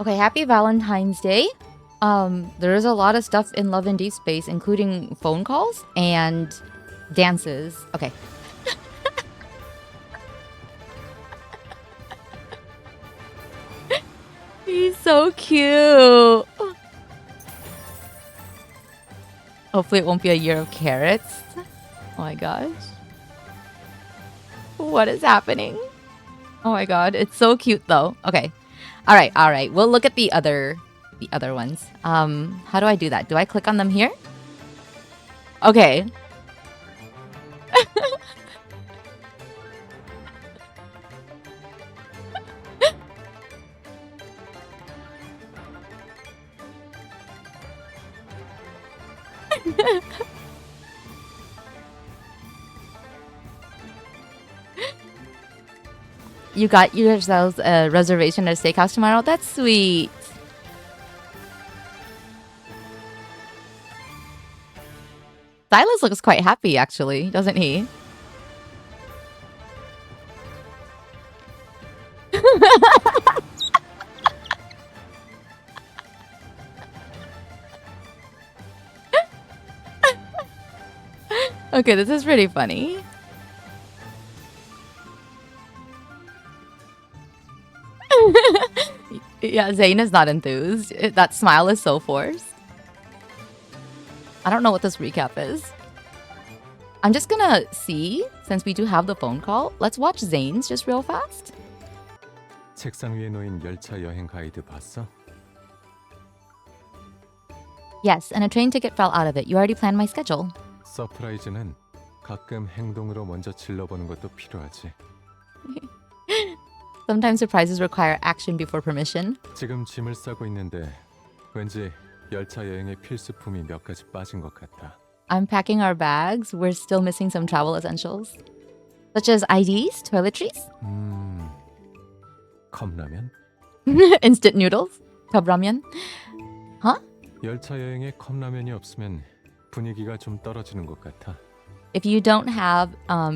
Okay, happy Valentine's Day. There's a lot of stuff in Love and Deepspace, including phone calls and dances. Okay. He's so cute. Hopefully it won't be a year of carrots. Oh my gosh. What is happening? Oh my god, it's so cute though. Okay. All right. We'll look at the other ones. How do I do that? Do I click on them here? Okay. You got yourselves a reservation at a steakhouse tomorrow? That's sweet. Silas looks quite happy, actually, doesn't he? Okay, this is pretty funny. Yeah, Zayne is not enthused. That smile is so forced. I don't know what this recap is. I'm just gonna see, since we do have the phone call, let's watch Zayne's just real fast. 책상 위에 놓인 열차 여행 가이드 봤어? Yes, and a train ticket fell out of it. You already planned my schedule. 서프라이즈는 가끔 행동으로 먼저 질러보는 것도 필요하지. Sometimes surprises require action before permission. 지금 짐을 싸고 있는데 왠지 열차 여행의 필수품이 몇 가지 빠진 것 같아. Unpacking our bags, we're still missing some travel essentials. Such as IDs, toiletries, 컵라면? instant noodles, cup ramen. Huh? 열차 여행에 컵라면이 없으면 분위기가 좀 떨어지는 것 같아. If you don't have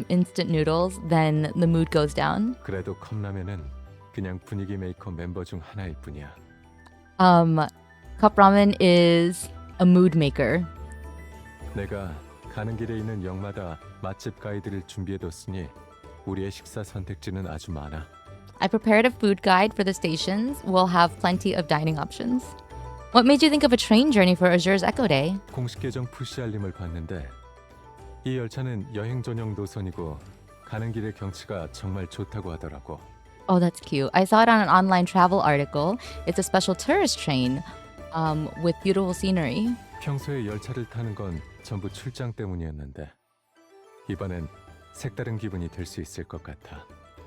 instant noodles, then the mood goes down. 그래도 컵라면은 그냥 분위기 메이커 멤버 중 하나일 뿐이야. Cup ramen is a mood maker. 내가 가는 길에 있는 역마다 맛집 가이드를 준비해뒀으니 우리의 식사 선택지는 아주 많아. I prepared a food guide for the stations. We'll have plenty of dining options. What made you think of a train journey for Azure's Echo Day? 공식 계정 푸시 알림을 봤는데 이 열차는 여행 전용 노선이고 가는 길의 경치가 정말 좋다고 하더라고. Oh, that's cute. I saw it on an online travel article. It's a special tourist train with beautiful scenery. 평소에 열차를 타는 건 전부 출장 때문이었는데 이번엔 색다른 기분이 될 수 있을 것 같아.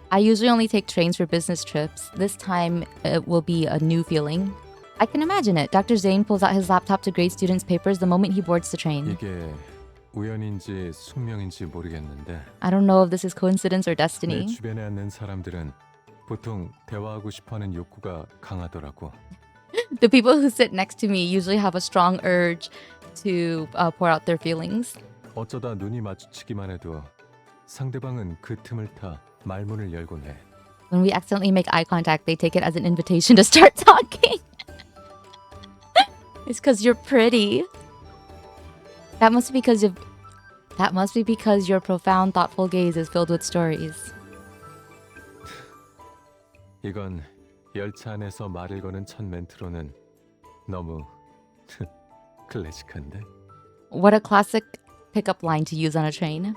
I usually only take trains for business trips. This time it will be a new feeling. I can imagine it. Dr. Zayne pulls out his laptop to grade students' papers the moment he boards the train. 이게 우연인지 숙명인지 모르겠는데 I don't know if this is coincidence or 내 destiny. 주변에 앉는 사람들은 보통 대화하고 싶어하는 욕구가 강하더라고. The people who sit next to me usually have a strong urge to pour out their feelings. 어쩌다 눈이 마주치기만 해도 상대방은 그 틈을 타 말문을 열곤 해. When we accidentally make eye contact, they take it as an invitation to start talking. It's because you're pretty. That must be because your profound, thoughtful gaze is filled with stories. 이건 열차 안에서 말을 거는 첫 멘트로는 너무 클래식한데? What a classic pickup line to use on a train.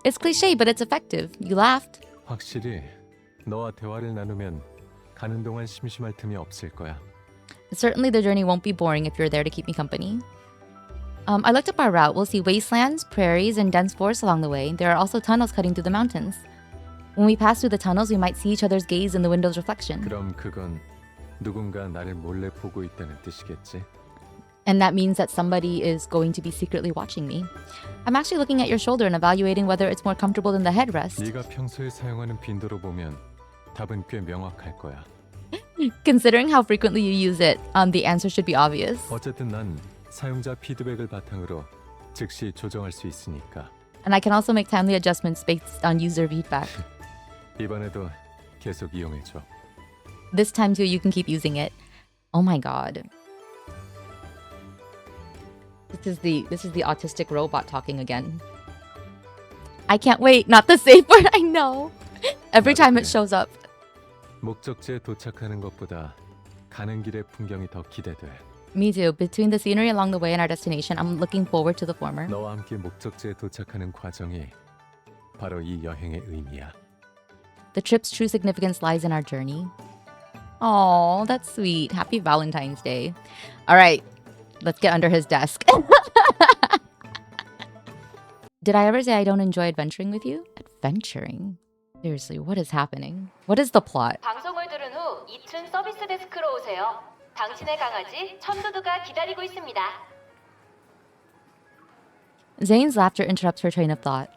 It's cliche, but it's effective. You laughed. 확실히 너와 대화를 나누면 가는 동안 심심할 틈이 없을 거야. Certainly the journey won't be boring if you're there to keep me company. I looked up our route. We'll see wastelands, prairies, and dense forests along the way. There are also tunnels cutting through the mountains. When we pass through the tunnels, we might see each other's gaze in the window's reflection. 그럼 그건 누군가 나를 몰래 보고 있다는 뜻이겠지? And that means that somebody is going to be secretly watching me. I'm actually looking at your shoulder and evaluating whether it's more comfortable than the headrest. 네가 평소에 사용하는 빈도로 보면 답은 꽤 명확할 거야. Considering how frequently you use it, the answer should be obvious. 어쨌든 난 사용자 피드백을 바탕으로 즉시 조정할 수 있으니까. And I can also make timely adjustments based on user feedback. 이번에도 계속 이용해줘. This time too, you can keep using it. Oh my god. This is the autistic robot talking again. I can't wait. Not the safe word. I know. Every time it shows up. 목적지에 도착하는 것보다 가는 길의 풍경이 더 기대돼. Me too. Between the scenery along the way and our destination, I'm looking forward to the former. 너와 함께 목적지에 도착하는 과정이 바로 이 여행의 의미야. The trip's true significance lies in our journey. Oh, that's sweet. Happy Valentine's Day. All right, let's get under his desk. Did I ever say I don't enjoy adventuring with you? Adventuring? Seriously, what is happening? What is the plot? 방송을 들은 후 2층 서비스 데스크로 오세요. 당신의 강아지 천두두가 기다리고 있습니다. Zayne's laughter interrupts her train of thought.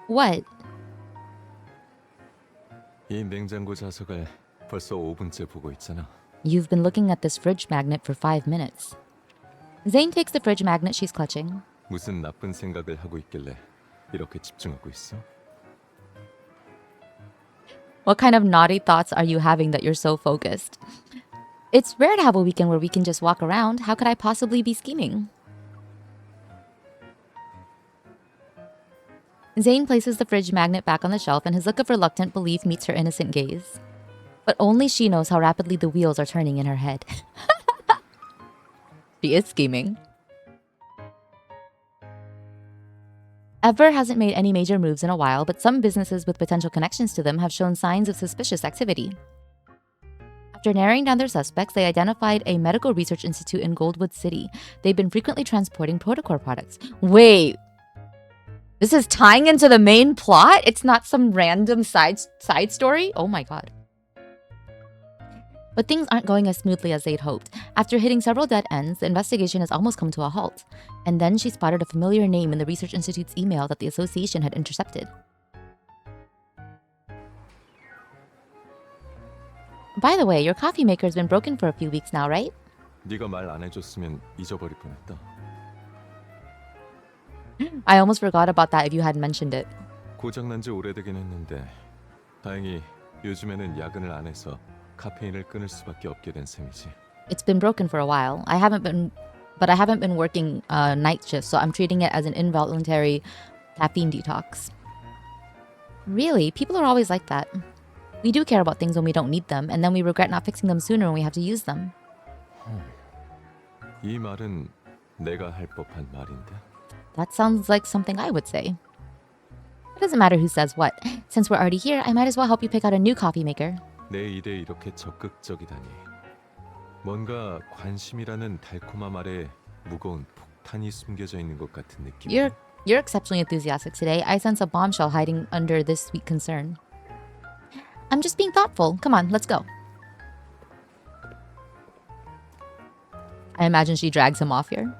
What? 이 냉장고 자석을 벌써 5분째 보고 있잖아. You've been looking at this fridge magnet for 5 minutes. Zayne takes the fridge magnet she's clutching. 무슨 나쁜 생각을 하고 있길래 이렇게 집중하고 있어? What kind of naughty thoughts are you having that you're so focused? It's rare to have a weekend where we can just walk around. How could I possibly be scheming? Zayne places the fridge magnet back on the shelf and his look of reluctant belief meets her innocent gaze. But only she knows how rapidly the wheels are turning in her head. She is scheming. Ever hasn't made any major moves in a while, but some businesses with potential connections to them have shown signs of suspicious activity. After narrowing down their suspects, they identified a medical research institute in Goldwood City. They've been frequently transporting Protocor products. Wait, this is tying into the main plot? It's not some random side story? Oh my god. But things aren't going as smoothly as they'd hoped. After hitting several dead ends, the investigation has almost come to a halt. And then she spotted a familiar name in the Research Institute's email that the association had intercepted. By the way, your coffee maker's been broken for a few weeks now, right? 네가 말 안 해줬으면 잊어버릴 뻔했다. I almost forgot about that if you hadn't mentioned it. 고장난 지 오래되긴 했는데 다행히 요즘에는 야근을 안 해서 카페인을 끊을 수밖에 없게 된 셈이지. It's been broken for a while. I haven't been working night shifts, so I'm treating it as an involuntary caffeine detox. Really, people are always like that. We do care about things when we don't need them, and then we regret not fixing them sooner when we have to use them. 이 말은 내가 할 법한 말인데. That sounds like something I would say. It doesn't matter who says what. Since we're already here, I might as well help you pick out a new coffee maker. 내 일에 이렇게 적극적이다니. 뭔가 관심이라는 달콤함 아래 무거운 폭탄이 숨겨져 있는 것 같은 느낌. You're exceptionally enthusiastic today. I sense a bombshell hiding under this sweet concern. I'm just being thoughtful. Come on, let's go. I imagine she drags him off here.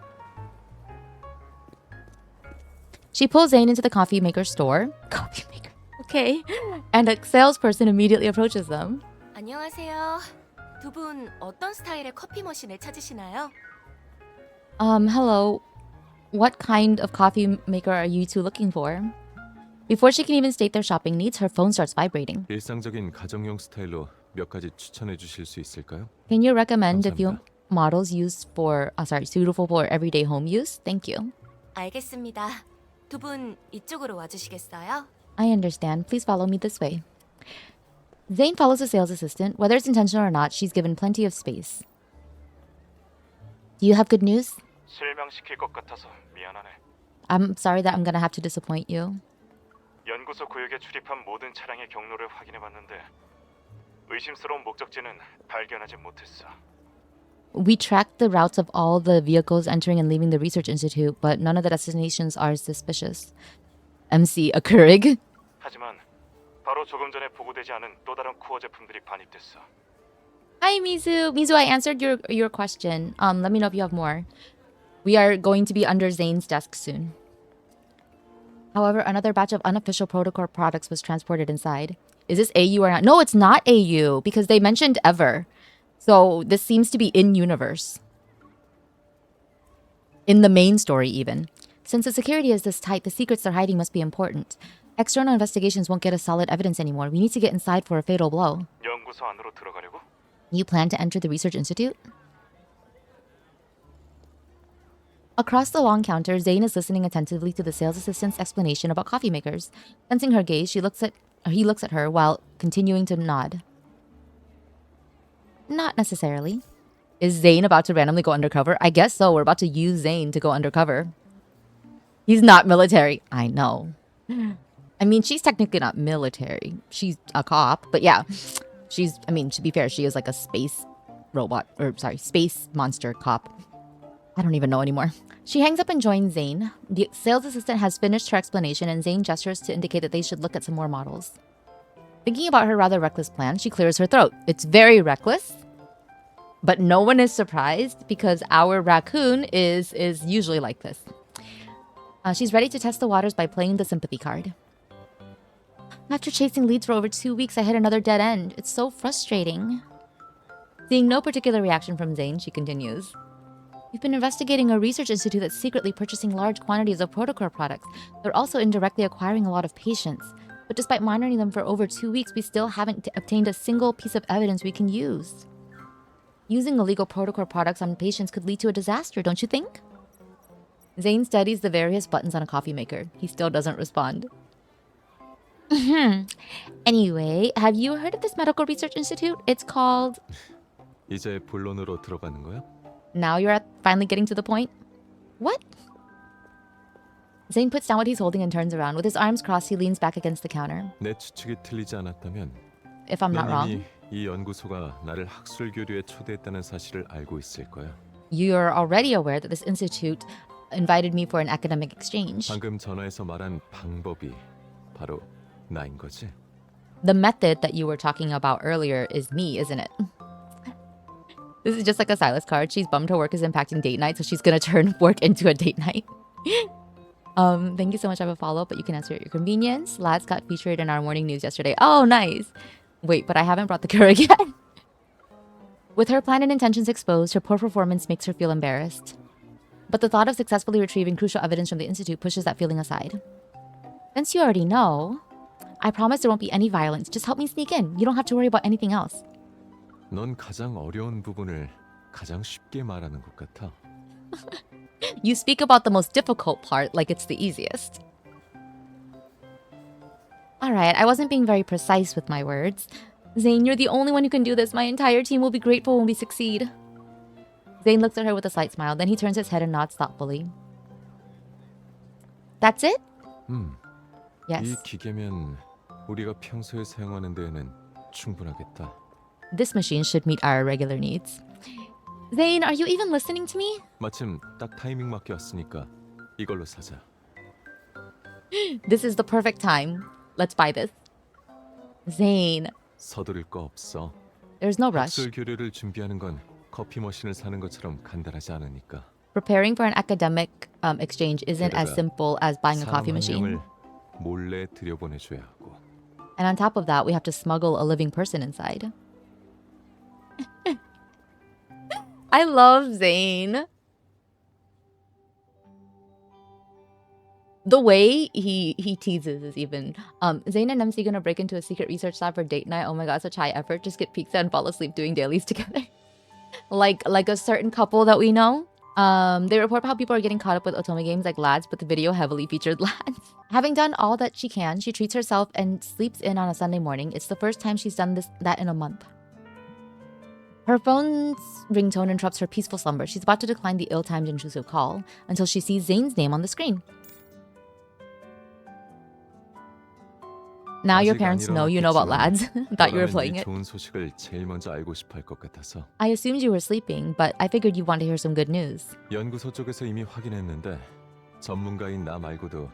She pulls Zayne into the coffee maker store. Coffee maker. Okay. And a salesperson immediately approaches them. 안녕하세요. 두 분 어떤 스타일의 커피 머신을 찾으시나요? Hello. What kind of coffee maker are you two looking for? Before she can even state their shopping needs, her phone starts vibrating. 일상적인 가정용 스타일로 몇 가지 추천해 주실 수 있을까요? Can you recommend a few 감사합니다. models suitable for everyday home use? Thank you. 알겠습니다. 두 분 이쪽으로 와주시겠어요? I understand. Please follow me this way. Zayne follows the sales assistant. Whether it's intentional or not, she's given plenty of space. Do you have good news? 실망시킬 것 같아서 미안하네. I'm sorry that I'm gonna have to disappoint you. 연구소 구역에 출입한 모든 차량의 경로를 확인해봤는데 의심스러운 목적지는 발견하지 못했어. We tracked the routes of all the vehicles entering and leaving the research institute, but none of the destinations are suspicious. MC, a Keurig? 하지만 바로 조금 전에 보고되지 않은 또 다른 코어 제품들이 반입됐어. Hi, Mizu. Mizu, I answered your question. Let me know if you have more. We are going to be under Zayne's desk soon. However, another batch of unofficial Protocor products was transported inside. Is this AU or not? No, it's not AU because they mentioned Ever. So this seems to be in-universe. In the main story, even. Since the security is this tight, the secrets they're hiding must be important. External investigations won't get us solid evidence anymore. We need to get inside for a fatal blow. 연구소 안으로 들어가려고? You plan to enter the research institute? Across the long counter, Zayne is listening attentively to the sales assistant's explanation about coffee makers. Sensing her gaze, he looks at her while continuing to nod. Not necessarily. Is Zayne about to randomly go undercover? I guess so. We're about to use Zayne to go undercover. He's not military. I know. I mean, she's technically not military. She's a cop, but yeah. To be fair, she is like a space space monster cop. I don't even know anymore. She hangs up and joins Zayne. The sales assistant has finished her explanation and Zayne gestures to indicate that they should look at some more models. Thinking about her rather reckless plan, she clears her throat. It's very reckless, but no one is surprised because our raccoon is usually like this. She's ready to test the waters by playing the sympathy card. After chasing leads for over 2 weeks, I hit another dead end. It's so frustrating. Seeing no particular reaction from Zayne, she continues. We've been investigating a research institute that's secretly purchasing large quantities of protocore products. They're also indirectly acquiring a lot of patients. But despite monitoring them for over 2 weeks, we still haven't obtained a single piece of evidence we can use. Using illegal protocore products on patients could lead to a disaster, don't you think? Zayne studies the various buttons on a coffee maker. He still doesn't respond. Anyway, have you heard of this medical research institute? It's called... 이제 본론으로 들어가는 거야? Now you're finally getting to the point? What? Zayne puts down what he's holding and turns around. With his arms crossed, he leans back against the counter. 내 추측이 틀리지 않았다면 If I'm not 넌 wrong, 이미 이 연구소가 나를 학술 교류에 초대했다는 사실을 알고 있을 거야. you're already aware that this institute invited me for an academic exchange. 방금 전화해서 말한 방법이 바로 나인 거지? The method that you were talking about earlier is me, isn't it? This is just like a Silas card. She's bummed her work is impacting date night, so she's gonna turn work into a date night. Thank you so much. I have a follow-up, but you can answer at your convenience. Lads got featured in our morning news yesterday. Oh, nice. Wait, but I haven't brought the Keurig yet. With her plan and intentions exposed, her poor performance makes her feel embarrassed. But the thought of successfully retrieving crucial evidence from the institute pushes that feeling aside. Since you already know, I promise there won't be any violence. Just help me sneak in. You don't have to worry about anything else. 넌 가장 어려운 부분을 가장 쉽게 말하는 것 같아. You speak about the most difficult part like it's the easiest. Alright, I wasn't being very precise with my words. Zayne, you're the only one who can do this. My entire team will be grateful when we succeed. Zayne looks at her with a slight smile. Then he turns his head and nods thoughtfully. That's it? Yes. 이 기계면 우리가 평소에 사용하는 데에는 충분하겠다. This machine should meet our regular needs. Zayne, are you even listening to me? 마침 딱 타이밍 맞게 왔으니까 이걸로 사자. This is the perfect time. Let's buy this. Zayne, 서두를 거 없어. there's no rush. 학술 교류를 준비하는 건 커피 머신을 사는 것처럼 간단하지 않으니까. Preparing for an academic exchange isn't as 게다가 simple as buying a 사람 coffee 한 machine. 명을 몰래 들여보내줘야 하고. And on top of that, we have to smuggle a living person inside. I love Zayne. The way he teases is even. Zayne and MC gonna break into a secret research lab for date night. Oh my god, such high effort. Just get pizza and fall asleep doing dailies together. like a certain couple that we know. They report how people are getting caught up with otome games like lads, but the video heavily featured lads. Having done all that she can, she treats herself and sleeps in on a Sunday morning. It's the first time she's done that in a month. Her phone's ringtone interrupts her peaceful slumber. She's about to decline the ill-timed intrusive call until she sees Zayne's name on the screen. Now your 아직 parents 안 know you know about 일어났겠지만 lads. Thought you were 너라면 playing 이 it. 좋은 소식을 제일 먼저 알고 싶어 할 것 같아서. I assumed you were sleeping, but I figured you'd want to hear some good news. 연구소 쪽에서 이미 확인했는데 전문가인 나 말고도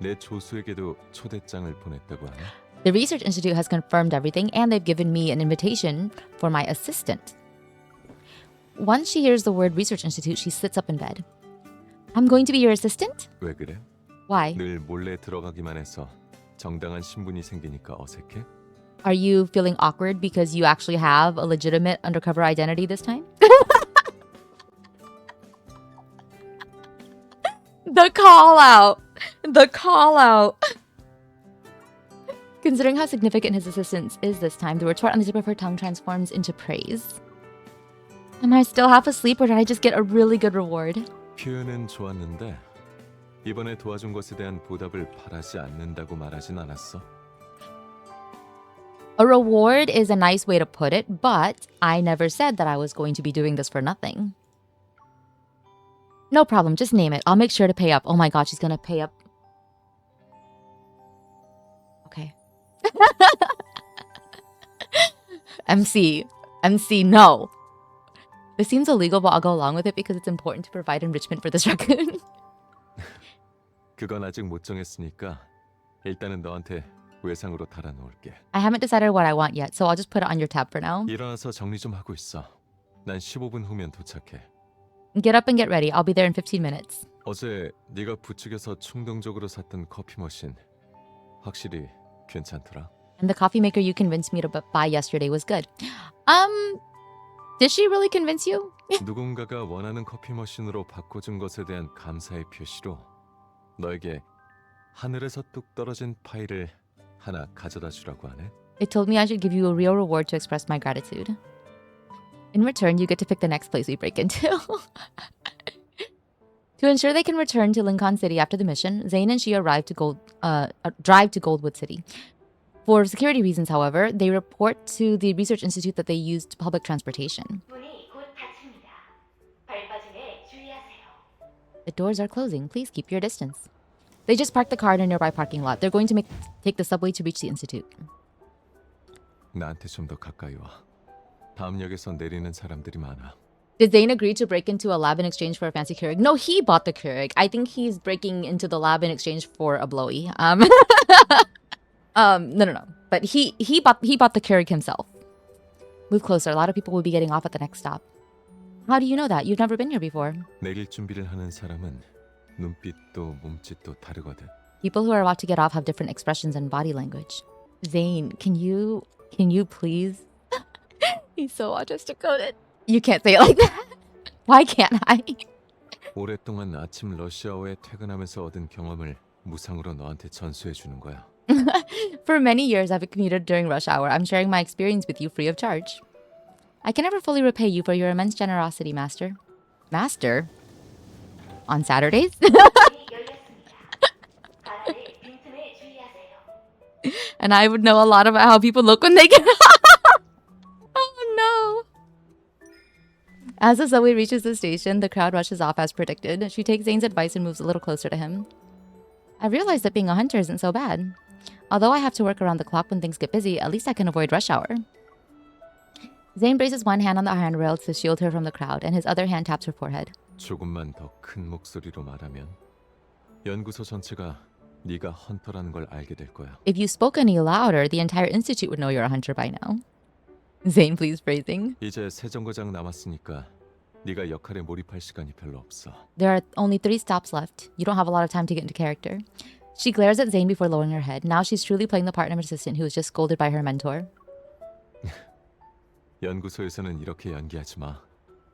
내 조수에게도 초대장을 보냈다고 하네. The Research Institute has confirmed everything, and they've given me an invitation for my assistant. Once she hears the word Research Institute, she sits up in bed. I'm going to be your assistant? 왜 그래? Why? 늘 몰래 들어가기만 해서 정당한 신분이 생기니까 어색해? Are you feeling awkward because you actually have a legitimate undercover identity this time? The call out. The call out. Considering how significant his assistance is this time, the retort on the tip of her tongue transforms into praise. Am I still half asleep or did I just get a really good reward? 표현은 좋았는데 이번에 도와준 것에 대한 보답을 바라지 않는다고 말하진 않았어. A reward is a nice way to put it, but I never said that I was going to be doing this for nothing. No problem, just name it. I'll make sure to pay up. Oh my god, she's gonna pay up. Okay. MC, no. This seems illegal, but I'll go along with it because it's important to provide enrichment for this raccoon. 그건 아직 못 정했으니까 일단은 너한테 외상으로 달아놓을게. I haven't decided what I want yet, so I'll just put it on your tab for now. 일어나서 정리 좀 하고 있어. 난 15분 후면 도착해. Get up and get ready. I'll be there in 15 minutes. 어제 네가 부축해서 충동적으로 샀던 커피 머신 확실히 괜찮더라. And the coffee maker you convinced me to buy yesterday was good. Did she really convince you? 누군가가 원하는 커피 머신으로 바꿔준 것에 대한 감사의 표시로 너에게 하늘에서 뚝 떨어진 파이를 하나 가져다 주라고 하네. It told me I should give you a real reward to express my gratitude. In return, you get to pick the next place we break into. To ensure they can return to Lincoln City after the mission, Zayne and she drive to Goldwood City. For security reasons, however, they report to the research institute that they used public transportation. 문이 곧 닫힙니다. 발빠짐에 주의하세요. The doors are closing. Please keep your distance. They just parked the car in a nearby parking lot. They're going to take the subway to reach the institute. 나한테 좀 더 가까이 와. 다음 역에서 내리는 사람들이 많아. Did Zayne agree to break into a lab in exchange for a fancy Keurig? No, he bought the Keurig. I think he's breaking into the lab in exchange for a blowy. No. But he bought the Keurig himself. Move closer. A lot of people will be getting off at the next stop. How do you know that? You've never been here before. 내릴 준비를 하는 사람은 눈빛도 몸짓도 다르거든. People who are about to get off have different expressions and body language. Zayne, can you please? He's so autistic coded. You can't say it like that. Why can't I? 오랫동안 아침 러시아워에 퇴근하면서 얻은 경험을 무상으로 너한테 전수해 주는 거야. For many years, I've commuted during rush hour. I'm sharing my experience with you free of charge. I can never fully repay you for your immense generosity, Master. Master? On Saturdays? 문이 열렸습니다. 바닥에 빈틈에 주의하세요. And I would know a lot about how people look when they get Oh no. As the subway reaches the station, the crowd rushes off as predicted. She takes Zayne's advice and moves a little closer to him. I realized that being a hunter isn't so bad. Although I have to work around the clock when things get busy, at least I can avoid rush hour. Zayne braces one hand on the handrail to shield her from the crowd, and his other hand taps her forehead. 조금만 더 큰 목소리로 말하면 연구소 전체가 네가 헌터라는 걸 알게 될 거야. If you spoke any louder, the entire institute would know you're a hunter by now. Zayne, please phrasing. 이제 세 정거장 남았으니까 네가 역할에 몰입할 시간이 별로 없어. There are only 3 stops left. You don't have a lot of time to get into character. She glares at Zayne before lowering her head. Now she's truly playing the part of an assistant who was just scolded by her mentor. 연구소에서는 이렇게 연기하지 마.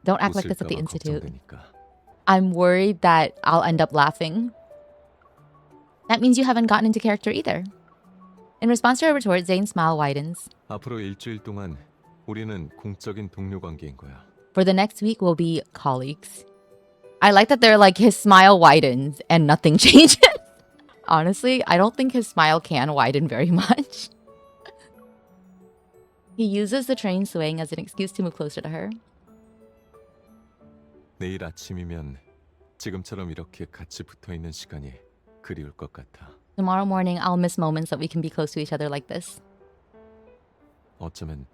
Don't act like this at the 웃을까 봐 institute. 걱정되니까. I'm worried that I'll end up laughing. That means you haven't gotten into character either. In response to her retort, Zayne's smile widens. 앞으로 일주일 동안 우리는 공적인 동료 관계인 거야. For the next week, we'll be colleagues. I like that they're like, his smile widens and nothing changes. Honestly, I don't think his smile can widen very much. He uses the train swaying as an excuse to move closer to her. 내일 아침이면 지금처럼 이렇게 같이 붙어 있는 시간이 그리울 것 같아. Tomorrow morning, I'll miss moments that we can be close to each other like this. 어쩌면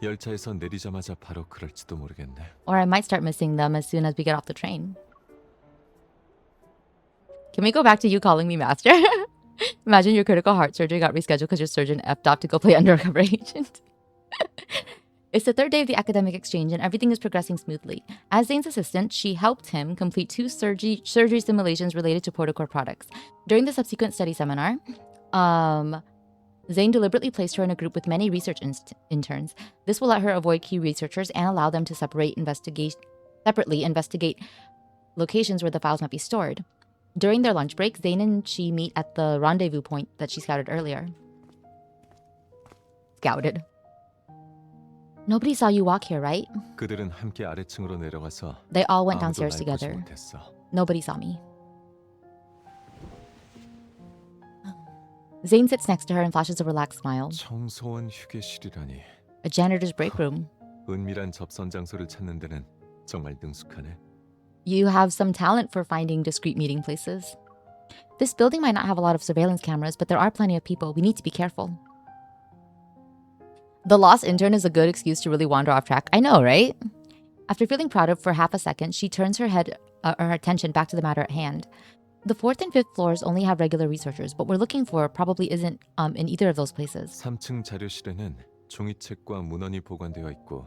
열차에서 내리자마자 바로 그럴지도 모르겠네. Or I might start missing them as soon as we get off the train. Can we go back to you calling me master? Imagine your critical heart surgery got rescheduled because your surgeon effed off to go play undercover agent. It's the 3rd day of the academic exchange and everything is progressing smoothly. As Zayne's assistant, she helped him complete 2 surgery simulations related to Portocore products. During the subsequent study seminar, Zayne deliberately placed her in a group with many research interns. This will let her avoid key researchers and allow them to separately investigate locations where the files might be stored. During their lunch break, Zayne and she meet at the rendezvous point that she scouted earlier. scouted. Nobody saw you walk here, right? 그들은 함께 아래층으로 내려가서 They all went 아무도 downstairs 날 보지 together. 못했어. Nobody saw me. Zayne sits next to her and flashes a relaxed smile. 청소원 휴게실이라니. A janitor's break room. 은밀한 접선 장소를 찾는 데는 정말 능숙하네. You have some talent for finding discreet meeting places. This building might not have a lot of surveillance cameras, but there are plenty of people. We need to be careful. The lost intern is a good excuse to really wander off track. I know, right? After feeling proud of for half a second, she turns her attention back to the matter at hand. The 4th and 5th floors only have regular researchers. What we're looking for probably isn't in either of those places. 3층 자료실에는 종이책과 문헌이 보관되어 있고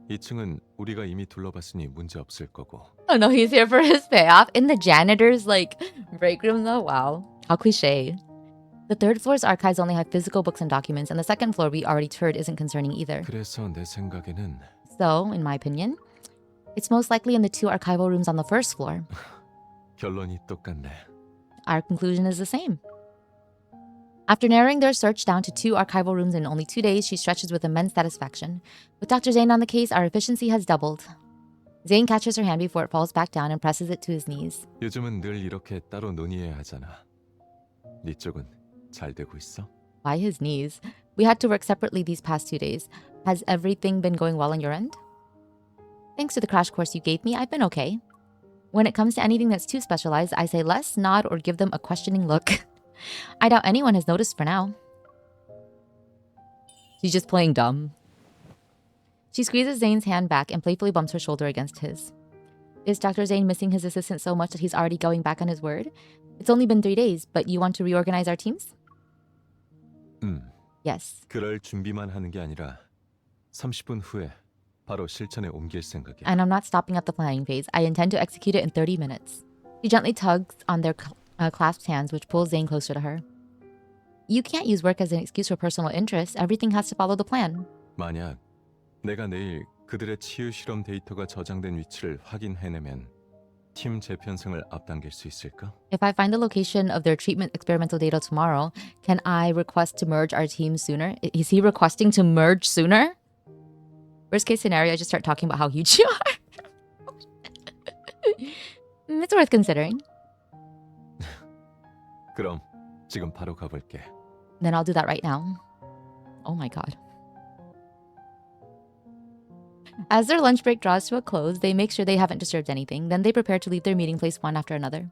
2층은 우리가 이미 둘러봤으니 문제 없을 거고. Oh no, he's here for his payoff. In the janitor's break room though, wow. How cliche. The 3rd floor's archives only have physical books and documents, and the 2nd floor we already toured isn't concerning either. 그래서 내 생각에는 So, in my opinion, it's most likely in the 2 archival rooms on the 1st floor. 결론이 똑같네. Our conclusion is the same. After narrowing their search down to 2 archival rooms in only 2 days, she stretches with immense satisfaction. With Dr. Zayne on the case, our efficiency has doubled. Zayne catches her hand before it falls back down and presses it to his knees. 요즘은 늘 이렇게 따로 논의해야 하잖아. 네 쪽은 잘 되고 있어? Why his knees? We had to work separately these past 2 days. Has everything been going well on your end? Thanks to the crash course you gave me, I've been okay. When it comes to anything that's too specialized, I say less, nod, or give them a questioning look. I doubt anyone has noticed for now. She's just playing dumb. She squeezes Zayne's hand back and playfully bumps her shoulder against his. Is Dr. Zayne missing his assistant so much that he's already going back on his word? It's only been 3 days, but you want to reorganize our teams? Yes. 그럴 준비만 하는 게 아니라 30분 후에 바로 실천에 옮길 생각이야. And I'm not stopping at the planning phase. I intend to execute it in 30 minutes. She gently tugs on their clasped hands, which pulls Zayne closer to her. You can't use work as an excuse for personal interests. Everything has to follow the plan. 만약 내가 내일 그들의 치유 실험 데이터가 저장된 위치를 확인해내면 팀 재편성을 앞당길 수 있을까? If I find the location of their treatment experimental data tomorrow, can I request to merge our teams sooner? Is he requesting to merge sooner? Worst case scenario, I just start talking about how huge you are. It's worth considering. 그럼 지금 바로 가볼게. Then I'll do that right now. Oh my god. As their lunch break draws to a close, they make sure they haven't disturbed anything. Then they prepare to leave their meeting place one after another.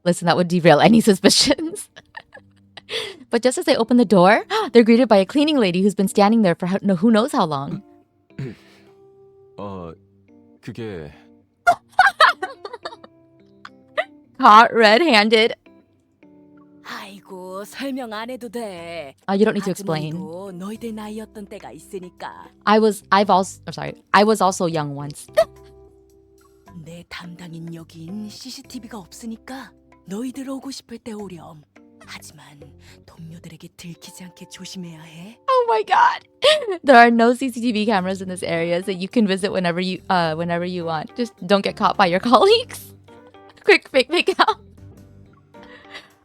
Listen, that would derail any suspicions. But just as they open the door, they're greeted by a cleaning lady who's been standing there for who knows how long. 그게 Caught red-handed. 아이고 설명 안 해도 돼. You don't need to explain. 아주머니도 너희들 나이였던 때가 있으니까. I was also young once. 내 담당인 여긴 CCTV가 없으니까 너희들 오고 싶을 때 오렴. 하지만 동료들에게 들키지 않게 조심해야 해. Oh my god. There are no CCTV cameras in this area, so you can visit whenever you want. Just don't get caught by your colleagues. Quick fake out.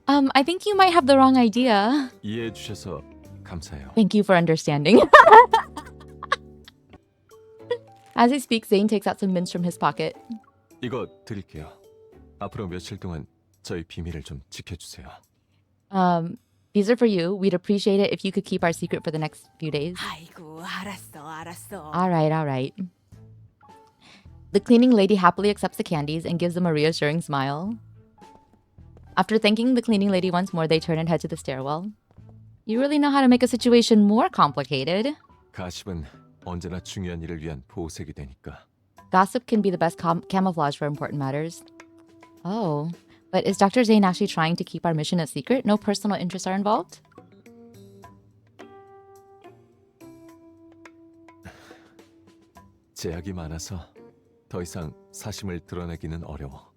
I think you might have the wrong idea. 이해해 주셔서 감사해요. Thank you for understanding. As he speaks, Zayne takes out some mints from his pocket. 이거 드릴게요. 앞으로 며칠 동안 저희 비밀을 좀 지켜주세요. These are for you. We'd appreciate it if you could keep our secret for the next few days. 아이고 알았어. All right. The cleaning lady happily accepts the candies and gives them a reassuring smile. After thanking the cleaning lady once more, they turn and head to the stairwell. You really know how to make a situation more complicated. 가십은 언제나 중요한 일을 위한 보호색이 되니까. Gossip can be the best camouflage for important matters. Oh, but is Dr. Zayne actually trying to keep our mission a secret? No personal interests are involved? 제약이 많아서 더 이상 사심을 드러내기는 어려워.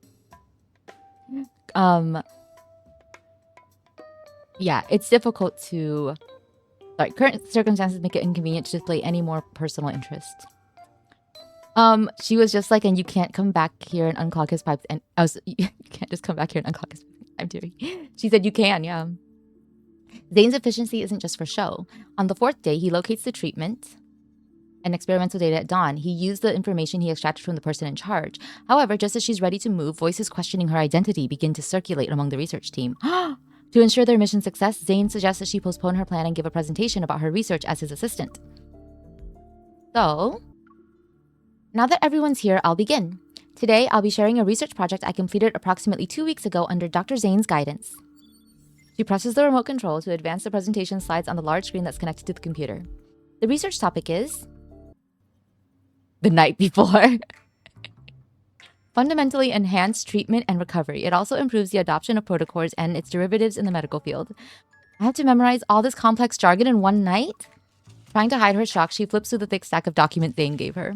Yeah, it's difficult to... current circumstances make it inconvenient to display any more personal interest. She was just like, and you can't come back here and unclog his pipes. And I was, you can't just come back here and unclog his pipes. I'm teary. She said you can, yeah. Zayne's efficiency isn't just for show. On the 4th day, he locates the treatment and experimental data at dawn. He used the information he extracted from the person in charge. However, just as she's ready to move, voices questioning her identity begin to circulate among the research team. To ensure their mission success, Zayne suggests that she postpone her plan and give a presentation about her research as his assistant. So, now that everyone's here, I'll begin. Today, I'll be sharing a research project I completed approximately 2 weeks ago under Dr. Zayne's guidance. She presses the remote control to advance the presentation slides on the large screen that's connected to the computer. The research topic is the night before. Fundamentally enhanced treatment and recovery. It also improves the adoption of protocols and its derivatives in the medical field. I have to memorize all this complex jargon in one night? Trying to hide her shock, she flips through the thick stack of documents Zayne gave her.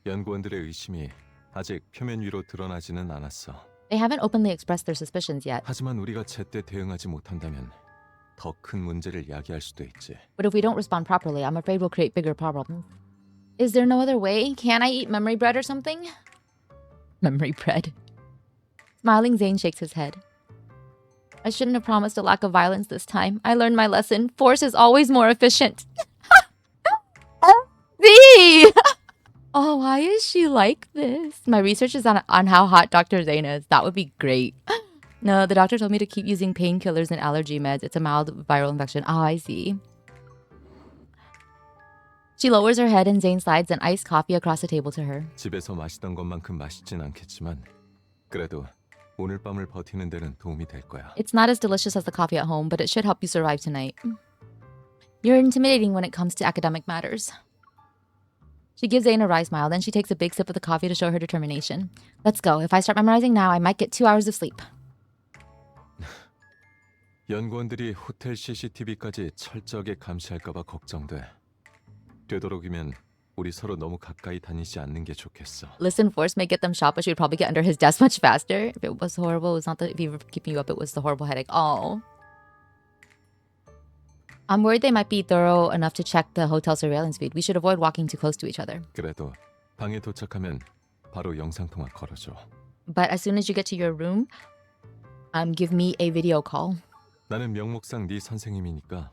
연구원들의 의심이 아직 표면 위로 드러나지는 않았어. They haven't openly expressed their suspicions yet. 하지만 우리가 제때 대응하지 못한다면 더 큰 문제를 야기할 수도 있지. But if we don't respond properly, I'm afraid we'll create bigger problems. Is there no other way? Can I eat memory bread or something? Memory bread. Smiling, Zayne shakes his head. I shouldn't have promised a lack of violence this time. I learned my lesson. Force is always more efficient. See? Oh, why is she like this? My research is on how hot Dr. Zayne is. That would be great. No, the doctor told me to keep using painkillers and allergy meds. It's a mild viral infection. Oh, I see. She lowers her head and Zayne slides an iced coffee across the table to her. 집에서 마시던 것만큼 맛있진 않겠지만 그래도 오늘 밤을 버티는 데는 도움이 될 거야. It's not as delicious as the coffee at home, but it should help you survive tonight. You're intimidating when it comes to academic matters. She gives Zayne a wry smile, then she takes a big sip of the coffee to show her determination. Let's go. If I start memorizing now, I might get 2 hours of sleep. 연구원들이 호텔 CCTV까지 철저하게 감시할까 봐 걱정돼. 되도록이면 우리 서로 너무 가까이 다니지 않는 게 좋겠어. Listen, Force may get them shot, but she would probably get under his desk much faster. If it was horrible, it's not that if he were keeping you up, it was the horrible headache. Oh. I'm worried they might be thorough enough to check the hotel surveillance feed. We should avoid walking too close to each other. 그래도 방에 도착하면 바로 영상통화 걸어줘. But as soon as you get to your room, give me a video call. 나는 명목상 네 선생님이니까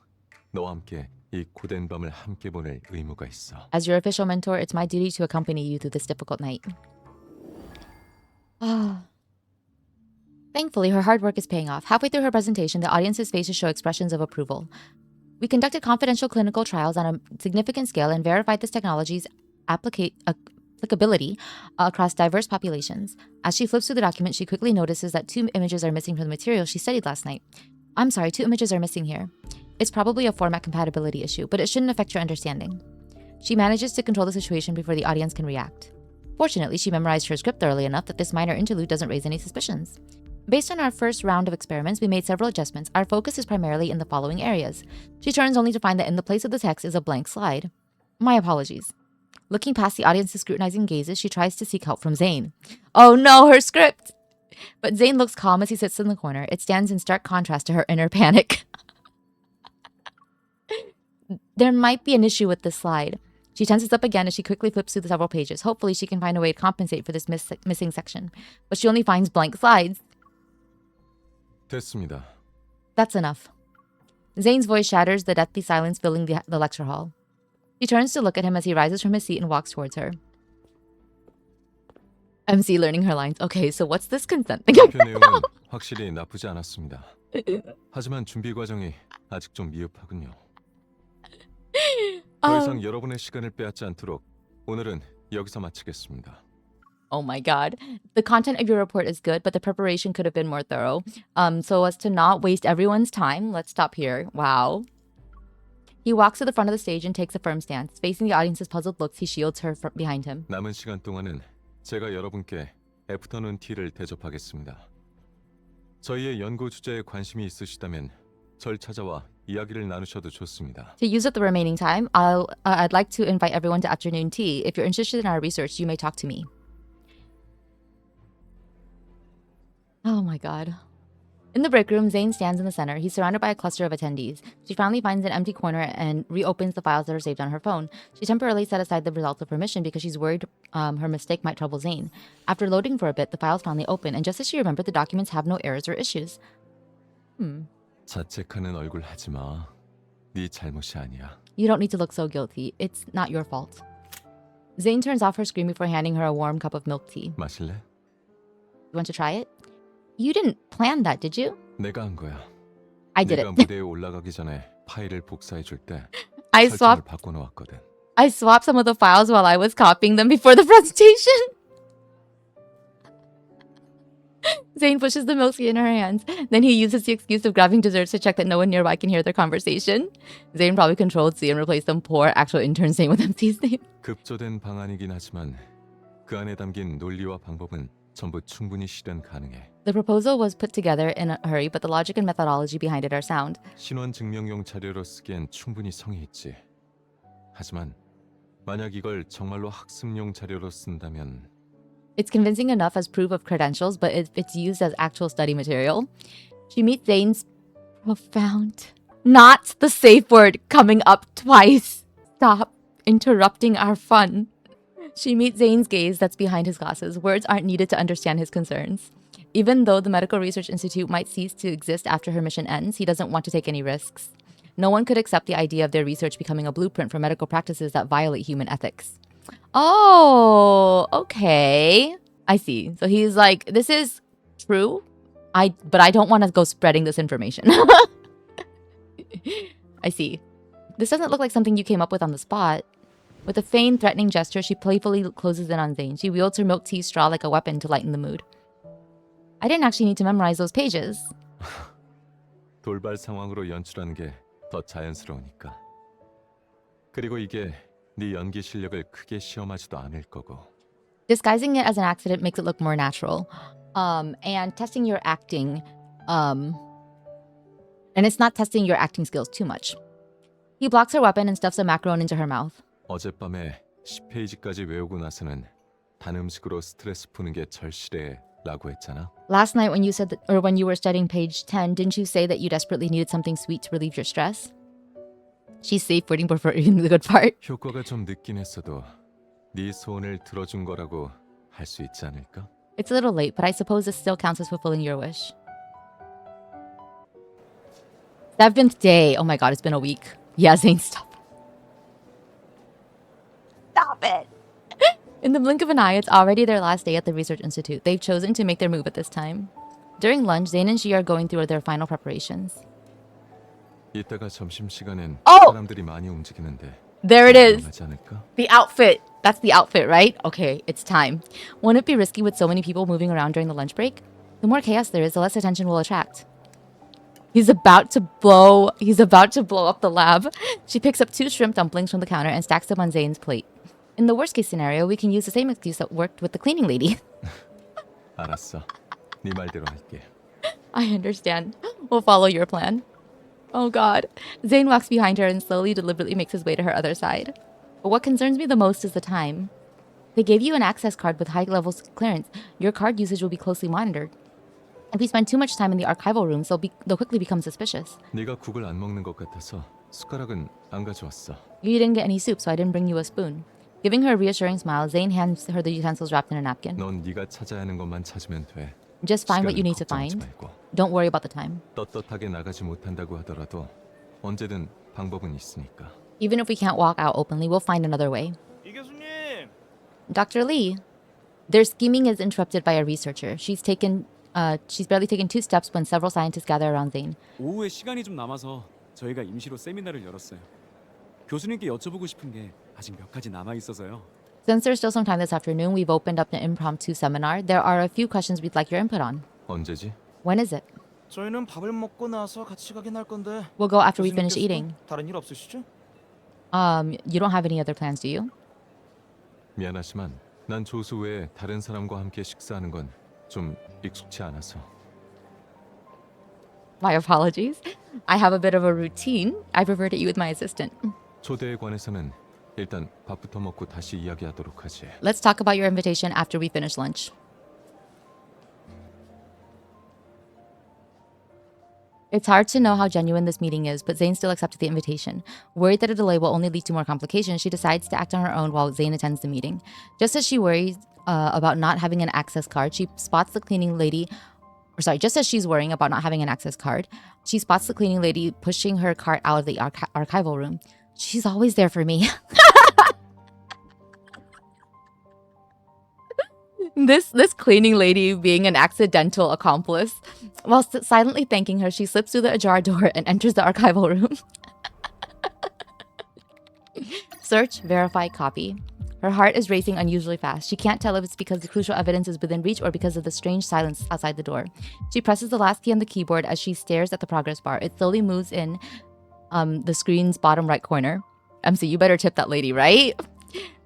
너와 함께 이 고된 밤을 함께 보낼 의무가 있어. As your official mentor, it's my duty to accompany you through this difficult night. Thankfully, her hard work is paying off. Halfway through her presentation, the audience's faces show expressions of approval. We conducted confidential clinical trials on a significant scale and verified this technology's applicability across diverse populations. As she flips through the document, she quickly notices that 2 images are missing from the material she studied last night. I'm sorry, 2 images are missing here. It's probably a format compatibility issue, but it shouldn't affect your understanding. She manages to control the situation before the audience can react. Fortunately, she memorized her script thoroughly enough that this minor interlude doesn't raise any suspicions. Based on our first round of experiments, we made several adjustments. Our focus is primarily in the following areas. She turns only to find that in the place of the text is a blank slide. My apologies. Looking past the audience's scrutinizing gazes, she tries to seek help from Zayne. Oh no, her script! But Zayne looks calm as he sits in the corner. It stands in stark contrast to her inner panic. There might be an issue with this slide. She tenses up again as she quickly flips through the several pages. Hopefully, she can find a way to compensate for this missing section. But she only finds blank slides. 됐습니다. That's enough. Zayne's voice shatters the deathly silence filling the lecture hall. She turns to look at him as he rises from his seat and walks towards her. MC learning her lines. Okay, so what's this consent thing? 발표 내용은 확실히 나쁘지 않았습니다. 하지만 준비 과정이 아직 좀 미흡하군요. 더 이상 여러분의 시간을 빼앗지 않도록 오늘은 여기서 마치겠습니다. Oh my god. The content of your report is good, but the preparation could have been more thorough. So as to not waste everyone's time, let's stop here. Wow. He walks to the front of the stage and takes a firm stance. Facing the audience's puzzled looks, he shields her from behind him. 남은 시간 동안은 제가 여러분께 애프터눈 티를 대접하겠습니다. 저희의 연구 주제에 관심이 있으시다면 절 찾아와 이야기를 나누셔도 좋습니다. To use up the remaining time, I'd like to invite everyone to afternoon tea. If you're interested in our research, you may talk to me. Oh my god. In the break room, Zayne stands in the center. He's surrounded by a cluster of attendees. She finally finds an empty corner and reopens the files that are saved on her phone. She temporarily set aside the results of her mission because she's worried her mistake might trouble Zayne. After loading for a bit, the files finally open, and just as she remembered, the documents have no errors or issues. 자책하는 얼굴 하지 마. 네 잘못이 아니야. You don't need to look so guilty. It's not your fault. Zayne turns off her screen before handing her a warm cup of milk tea. 마실래? You want to try it? You didn't plan that, did you? 내가 한 거야. I did 네가 it. 무대에 올라가기 전에 파일을 복사해 줄 때 I 설정을 swapped 바꿔 놓았거든. I swapped some of the files while I was copying them before the presentation. Zayne pushes the milk tea in her hands. Then he uses the excuse of grabbing desserts to check that no one nearby can hear their conversation. Zayne probably controlled C and replaced some poor actual intern Zayne with MC's name. 급조된 방안이긴 하지만 그 안에 담긴 논리와 방법은 전부 충분히 실현 가능해. The proposal was put together in a hurry, but the logic and methodology behind it are sound. 신원 증명용 자료로 쓰기엔 충분히 성의 있지. 하지만 만약 이걸 정말로 학습용 자료로 쓴다면 It's convincing enough as proof of credentials, but if it's used as actual study material. She meets Zayne's profound. Not the safe word coming up twice. Stop interrupting our fun. She meets Zayne's gaze that's behind his glasses. Words aren't needed to understand his concerns. Even though the Medical Research Institute might cease to exist after her mission ends, he doesn't want to take any risks. No one could accept the idea of their research becoming a blueprint for medical practices that violate human ethics. Oh, okay. I see. So he's like, this is true, but I don't want to go spreading this information. I see. This doesn't look like something you came up with on the spot. With a feigned, threatening gesture, she playfully closes in on Zayne. She wields her milk tea straw like a weapon to lighten the mood. I didn't actually need to memorize those pages. 돌발 상황으로 연출하는 게 더 자연스러우니까. 그리고 이게 네 연기 실력을 크게 시험하지도 않을 거고. Disguising it as an accident makes it look more natural. And testing your acting, and it's not testing your acting skills too much. He blocks her weapon and stuffs a macaron into her mouth. 어젯밤에 10페이지까지 외우고 나서는 단 음식으로 스트레스 푸는 게 절실해라고 했잖아. Last night when you said that, or when you were studying page 10, didn't you say that you desperately needed something sweet to relieve your stress? She's safe waiting for the good part. 효과가 좀 늦긴 했어도 네 소원을 들어준 거라고 할 수 있지 않을까? It's a little late, but I suppose this still counts as fulfilling your wish. 7th day. Oh my god, it's been a week. Yeah, Zayne, stop. Stop it. In the blink of an eye, it's already their last day at the Research Institute. They've chosen to make their move at this time. During lunch, Zayne and she are going through their final preparations. 이따가 점심시간엔 Oh! 사람들이 많이 움직이는데 There it is. 위험하지 않을까? The outfit. That's the outfit, right? Okay, it's time. Won't it be risky with so many people moving around during the lunch break? The more chaos there is, the less attention will attract. He's about to blow up the lab. She picks up 2 shrimp dumplings from the counter and stacks them on Zayne's plate. In the worst case scenario, we can use the same excuse that worked with the cleaning lady. 알았어. 네 말대로 할게. I understand. We'll follow your plan. Oh god. Zayne walks behind her and slowly, deliberately makes his way to her other side. But what concerns me the most is the time. They gave you an access card with high levels clearance. Your card usage will be closely monitored. If you spend too much time in the archival rooms, they'll quickly become suspicious. 네가 국을 안 먹는 것 같아서 숟가락은 안 가져왔어. You didn't get any soup, so I didn't bring you a spoon. Giving her a reassuring smile, Zayne hands her the utensils wrapped in a napkin. 넌 네가 찾아야 하는 것만 찾으면 돼. Just find what you need to 걱정하지 find. 말고. Don't worry about the time. 떳떳하게 나가지 못한다고 하더라도 언제든 방법은 있으니까. Even if we can't walk out openly, we'll find another way. 이 교수님. Dr. Lee, their scheming is interrupted by a researcher. She's barely taken 2 steps when several scientists gather around Zayne. 오후에 시간이 좀 남아서 저희가 임시로 세미나를 열었어요. 교수님께 여쭤보고 싶은 게 아직 몇 가지 남아 있어서요. Since there's still some time this afternoon, we've opened up an impromptu seminar. There are a few questions we'd like your input on. 언제지? When is it? 저희는 밥을 먹고 나서 같이 가긴 할 건데. We'll go after we finish 교수님께서도 eating. 다른 일 없으시죠? You don't have any other plans, do you? 미안하지만 난 조수 외에 다른 사람과 함께 식사하는 건 좀 익숙치 않아서. My apologies. I have a bit of a routine. I prefer to eat with my assistant. 초대에 관해서는 일단 밥부터 먹고 다시 이야기하도록 하지. Let's talk about your invitation after we finish lunch. It's hard to know how genuine this meeting is, but Zayne still accepted the invitation. Worried that a delay will only lead to more complications, she decides to act on her own while Zayne attends the meeting. Just as she worries about not having an access card, she spots the cleaning lady. Just as she's worrying about not having an access card, she spots the cleaning lady pushing her cart out of the archival room. She's always there for me. This cleaning lady being an accidental accomplice. While silently thanking her, she slips through the ajar door and enters the archival room. Search, verify, copy. Her heart is racing unusually fast. She can't tell if it's because the crucial evidence is within reach or because of the strange silence outside the door. She presses the last key on the keyboard as she stares at the progress bar. It slowly moves in the screen's bottom right corner. MC, you better tip that lady, right?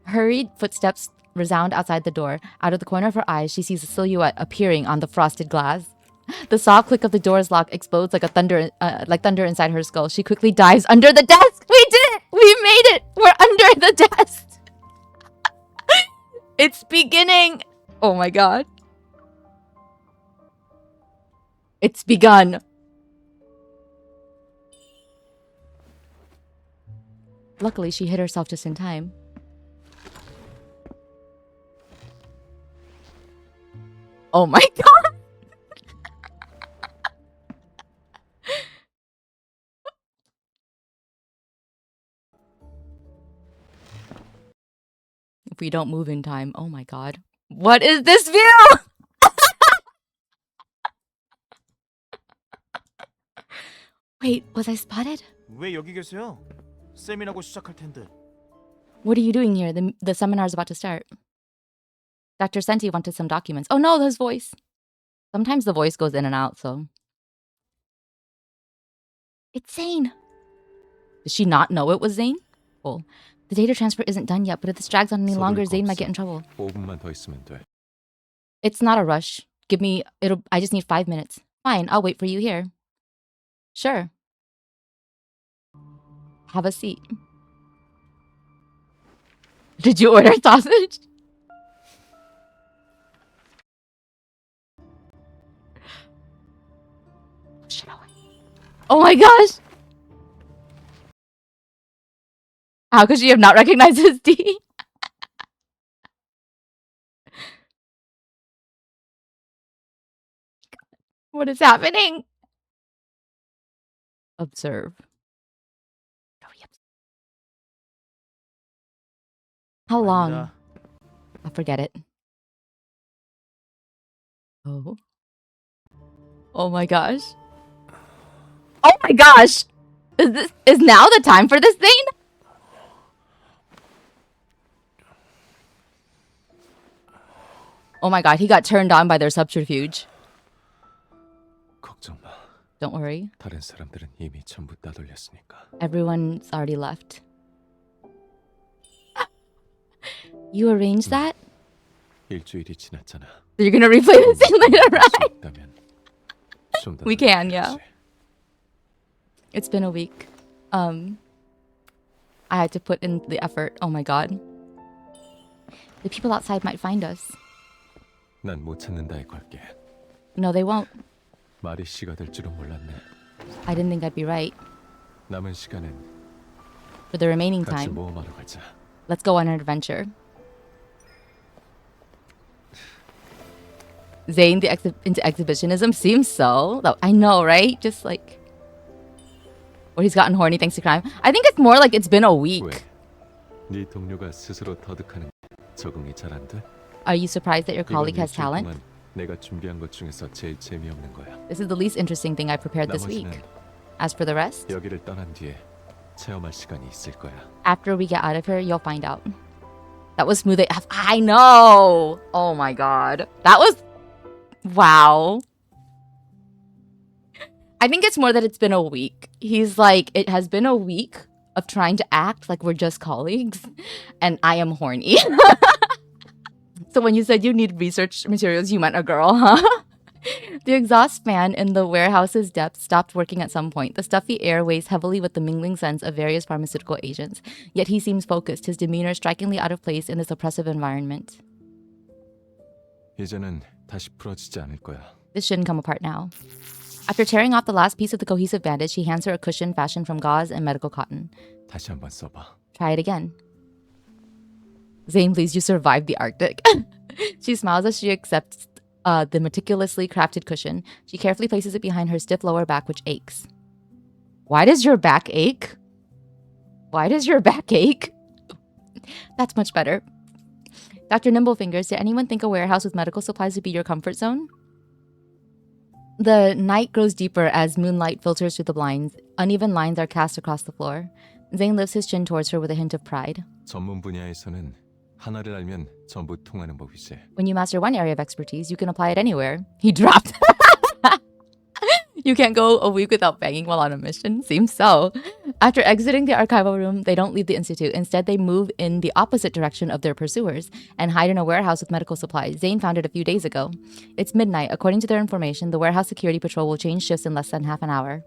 Hurried footsteps resound outside the door. Out of the corner of her eyes, she sees a silhouette appearing on the frosted glass. The soft click of the door's lock explodes like thunder inside her skull. She quickly dives under the desk. We did it! We made it! We're under the desk! It's beginning! Oh my god. It's begun. Luckily, she hit herself just in time. Oh my god! If we don't move in time, oh my god. What is this view? Wait, was I spotted? 왜 여기 계세요? 세미나고 시작할 텐데. What are you doing here? The seminar's about to start. Dr. Senti wanted some documents. Oh no, his voice. Sometimes the voice goes in and out, so. It's Zayne. Did she not know it was Zayne? Well, the data transfer isn't done yet, but if this drags on any longer, Zayne might get in trouble. 5분만 더 있으면 돼. It's not a rush. I just need 5 minutes. Fine, I'll wait for you here. Sure. Have a seat. Did you order sausage? Oh my gosh! How could she have not recognized his D? What is happening? Observe. How long? I forget it. Oh. Oh my gosh. Oh my gosh! Is now the time for this thing? Oh my god, he got turned on by their subterfuge. 걱정 마. Don't worry. 다른 사람들은 이미 전부 따돌렸으니까. Everyone's already left. You arranged that? 일주일이 지났잖아. You're gonna replay the scene later, right? 있다면 좀더 We can, yeah. 노력해야지. It's been a week. I had to put in the effort. Oh my god. The people outside might find us. 난 못 찾는다에 걸게. No, they won't. 말이 씨가 될 줄은 몰랐네. I didn't think I'd be right. 남은 시간은 For the remaining 같이 time, 모험하러 가자. let's go on an adventure. Zayne into exhibitionism seems so. I know, right? Just like... Or he's gotten horny thanks to crime. I think it's more like it's been a week. 왜? 네 동료가 스스로 터득하는 적응이 잘 안 돼? Are you surprised that your 이건 colleague has 일주일 talent? 동안 내가 준비한 것 중에서 제일 재미없는 거야. This is the least interesting thing I prepared this week. 나머지는 As for the rest, 여기를 떠난 뒤에 체험할 시간이 있을 거야. after we get out of here, you'll find out. That was smooth AF. I know! Oh my god. That was... Wow. I think it's more that it's been a week. He's like, it has been a week of trying to act like we're just colleagues, and I am horny. So when you said you need research materials, you meant a girl, huh? The exhaust fan in the warehouse's depths stopped working at some point. The stuffy air weighs heavily with the mingling scents of various pharmaceutical agents. Yet he seems focused, his demeanor strikingly out of place in this oppressive environment. 이제는 다시 풀어지지 않을 거야. This shouldn't come apart now. After tearing off the last piece of the cohesive bandage, she hands her a cushion fashioned from gauze and medical cotton. 다시 한번 써봐. Try it again. Zayne, please, you survived the Arctic. She smiles as she accepts the meticulously crafted cushion. She carefully places it behind her stiff lower back, which aches. Why does your back ache? Why does your back ache? That's much better. Dr. Nimblefingers, did anyone think a warehouse with medical supplies would be your comfort zone? The night grows deeper as moonlight filters through the blinds. Uneven lines are cast across the floor. Zayne lifts his chin towards her with a hint of pride. 전문 분야에서는 하나를 알면 전부 통하는 법이지. When you master one area of expertise, you can apply it anywhere. He dropped. You can't go a week without banging while on a mission? Seems so. After exiting the archival room, they don't leave the institute. Instead, they move in the opposite direction of their pursuers and hide in a warehouse with medical supplies. Zayne found it a few days ago. It's midnight. According to their information, the warehouse security patrol will change shifts in less than half an hour.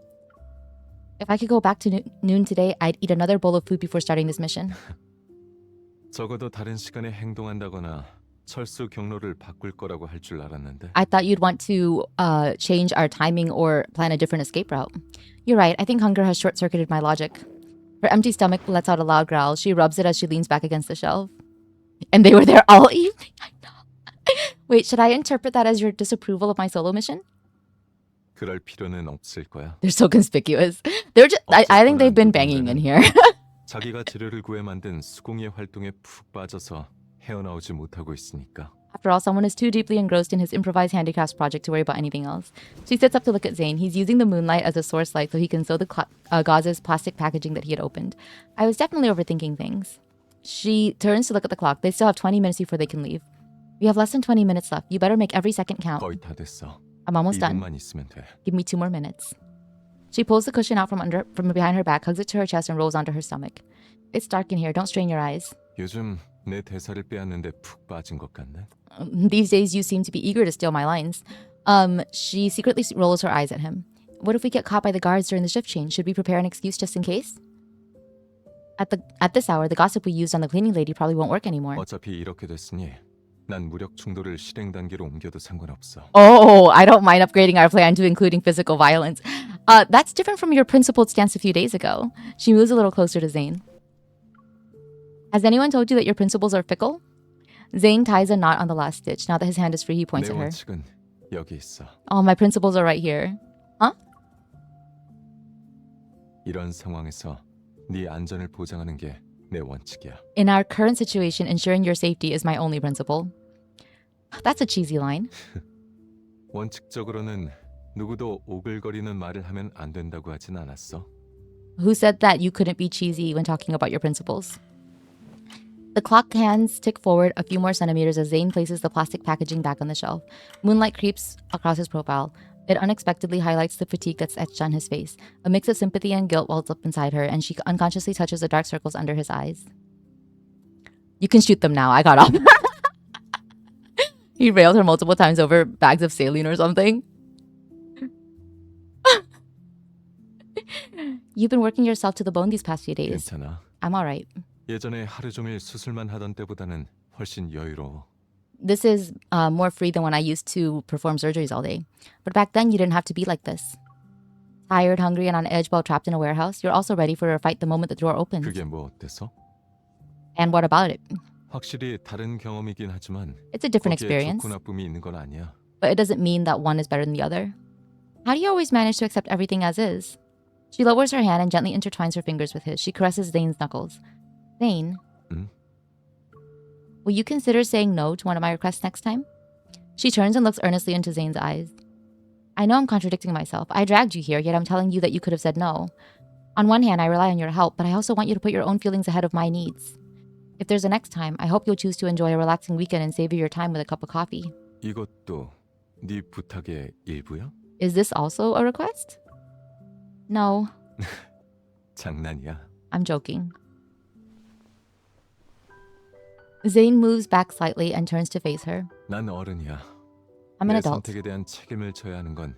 If I could go back to noon today, I'd eat another bowl of food before starting this mission. 적어도 다른 시간에 행동한다거나 철수 경로를 바꿀 거라고 할 줄 알았는데. I thought you'd want to change our timing or plan a different escape route. You're right. I think hunger has short-circuited my logic. Her empty stomach lets out a loud growl. She rubs it as she leans back against the shelf. And they were there all evening. I know. Wait, should I interpret that as your disapproval of my solo mission? 그럴 필요는 없을 거야. They're so conspicuous. They're just, I think they've been banging in here. 자기가 재료를 구해 만든 수공예 활동에 푹 빠져서 헤어나오지 못하고 있으니까. After all, someone is too deeply engrossed in his improvised handicrafts project to worry about anything else. She sits up to look at Zayne. He's using the moonlight as a source light so he can sew the gauze's plastic packaging that he had opened. I was definitely overthinking things. She turns to look at the clock. They still have 20 minutes before they can leave. We have less than 20 minutes left. You better make every second count. 거의 다 됐어. I'm almost done. 2분만 있으면 돼. Give me 2 more minutes. She pulls the cushion out from behind her back, hugs it to her chest, and rolls onto her stomach. It's dark in here. Don't strain your eyes. 요즘 내 대사를 빼앗는데 푹 빠진 것 같네. These days, you seem to be eager to steal my lines. She secretly rolls her eyes at him. What if we get caught by the guards during the shift change? Should we prepare an excuse just in case? At this hour, the gossip we used on the cleaning lady probably won't work anymore. 어차피 이렇게 됐으니 난 무력 충돌을 실행 단계로 옮겨도 상관없어. Oh, I don't mind upgrading our plan to including physical violence. That's different from your principled stance a few days ago. She moves a little closer to Zayne. Has anyone told you that your principles are fickle? Zayne ties a knot on the last stitch. Now that his hand is free, he points 내 at her. 원칙은 여기 있어. Oh, my principles are right here. Huh? 이런 상황에서 네 안전을 보장하는 게 내 원칙이야. In our current situation, ensuring your safety is my only principle. That's a cheesy line. 원칙적으로는 누구도 오글거리는 말을 하면 안 된다고 하진 않았어. Who said that you couldn't be cheesy when talking about your principles? The clock hands tick forward a few more centimeters as Zayne places the plastic packaging back on the shelf. Moonlight creeps across his profile. It unexpectedly highlights the fatigue that's etched on his face. A mix of sympathy and guilt wells up inside her, and she unconsciously touches the dark circles under his eyes. You can shoot them now. I got off. He railed her multiple times over bags of saline or something. You've been working yourself to the bone these past few days. 괜찮아. I'm alright. 예전에 하루 종일 수술만 하던 때보다는 훨씬 여유로워. This is more free than when I used to perform surgeries all day. But back then, you didn't have to be like this. Tired, hungry, and on edge while trapped in a warehouse, you're also ready for a fight the moment the door opens. 그게 뭐 어때서? And what about it? 확실히 다른 경험이긴 하지만 It's a different 거기에 experience, 좋고 나쁨이 있는 건 아니야. but it doesn't mean that one is better than the other. How do you always manage to accept everything as is? She lowers her hand and gently intertwines her fingers with his. She caresses Zayne's knuckles. Zayne, will you consider saying no to one of my requests next time? She turns and looks earnestly into Zayne's eyes. I know I'm contradicting myself. I dragged you here, yet I'm telling you that you could have said no. On one hand, I rely on your help, but I also want you to put your own feelings ahead of my needs. If there's a next time, I hope you'll choose to enjoy a relaxing weekend and savor your time with a cup of coffee. 이것도 네 부탁의 일부야? Is this also a request? No, 장난이야. I'm joking. Zayne moves back slightly and turns to face her. 난 어른이야. I'm an 내 adult. 선택에 대한 책임을 져야 하는 건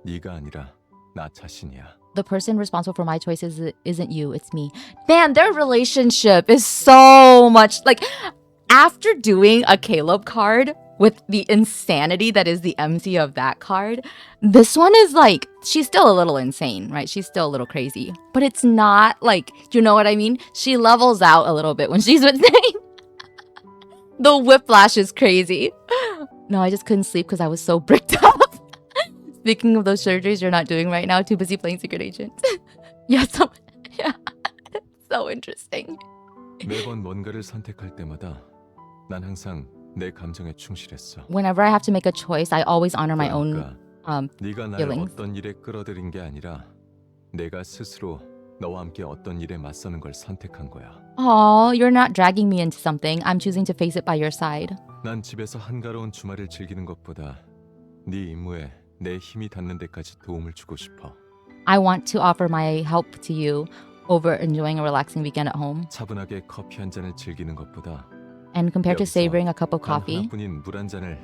네가 아니라 나 자신이야. The person responsible for my choices isn't you, it's me. Man, their relationship is so much like after doing a Caleb card with the insanity that is the MC of that card, this one is like she's still a little insane, right? She's still a little crazy. But it's not like, you know what I mean? She levels out a little bit when she's with Zayne. The whiplash is crazy. No, I just couldn't sleep because I was so bricked up. Speaking of those surgeries you're not doing right now, too busy playing Secret Agent. Yeah, yeah. So interesting. 매번 뭔가를 선택할 때마다 난 항상 내 감정에 충실했어. Whenever I have to make a choice, I always honor my own 그러니까 네가 날 feelings. 어떤 일에 끌어들인 게 아니라 내가 스스로 너와 함께 어떤 일에 맞서는 걸 선택한 거야. Oh, you're not dragging me into something. I'm choosing to face it by your side. 난 집에서 한가로운 주말을 즐기는 것보다 네 임무에 내 힘이 닿는 데까지 도움을 주고 싶어. I want to offer my help to you over enjoying a relaxing weekend at home. 차분하게 커피 한 잔을 즐기는 것보다 And compared to 여기서 savoring a cup of 단 coffee, 하나뿐인 물 한 잔을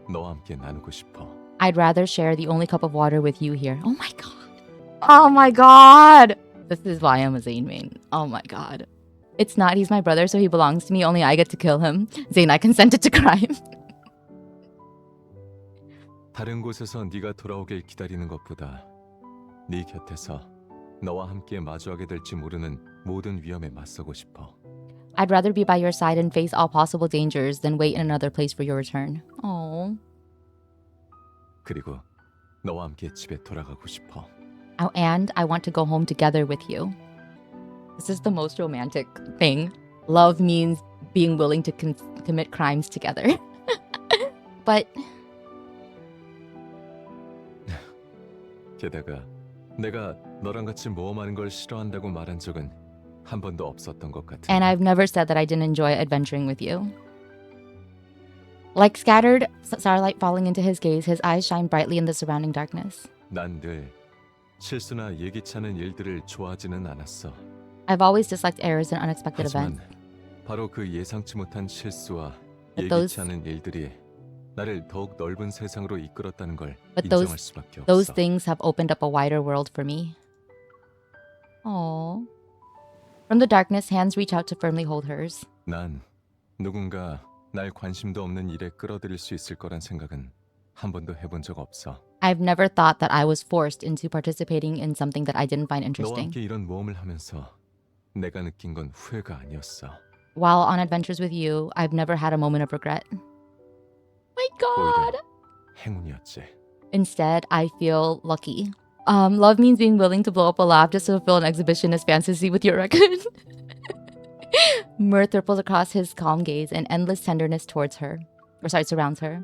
너와 함께 나누고 싶어. I'd rather share the only cup of water with you here. Oh my god. Oh my god. This is why I'm a Zayne main. Oh my god. It's not he's my brother, so he belongs to me. Only I get to kill him. Zayne, I consented to crime. 다른 곳에서 네가 돌아오길 기다리는 것보다 네 곁에서 너와 함께 마주하게 될지 모르는 모든 위험에 맞서고 싶어. I'd rather be by your side and face all possible dangers than wait in another place for your return. Oh. 그리고 너와 함께 집에 돌아가고 싶어. Oh, and I want to go home together with you. This is the most romantic thing. Love means being willing to commit crimes together. But 게다가 내가 너랑 같이 모험하는 걸 싫어한다고 말한 적은 한 번도 없었던 것 같아. and I've never said that I didn't enjoy adventuring with you. Like scattered starlight falling into his gaze, his eyes shine brightly in the surrounding darkness. 난 늘 실수나 예기치 않은 일들을 좋아하지는 않았어. I've always disliked errors and unexpected events. 하지만 바로 그 예상치 못한 실수와 But 예기치 않은 일들이 나를 더욱 넓은 세상으로 이끌었다는 걸 But 인정할 수밖에 Those 없어. things have opened up a wider world for me. Oh. From the darkness, hands reach out to firmly hold hers. 난 누군가 날 관심도 없는 일에 끌어들일 수 있을 거란 생각은 한 번도 해본 적 없어. I've never thought that I was forced into participating in something that I didn't find 너와 interesting. 함께 이런 모험을 하면서 내가 느낀 건 후회가 아니었어. While on adventures with you, I've never had a moment of regret. My God! 오히려 행운이었지. Instead, I feel lucky. Love means being willing to blow up a lab just to fulfill an exhibitionist fantasy with your raccoon. Mirth ripples across his calm gaze and endless tenderness surrounds her.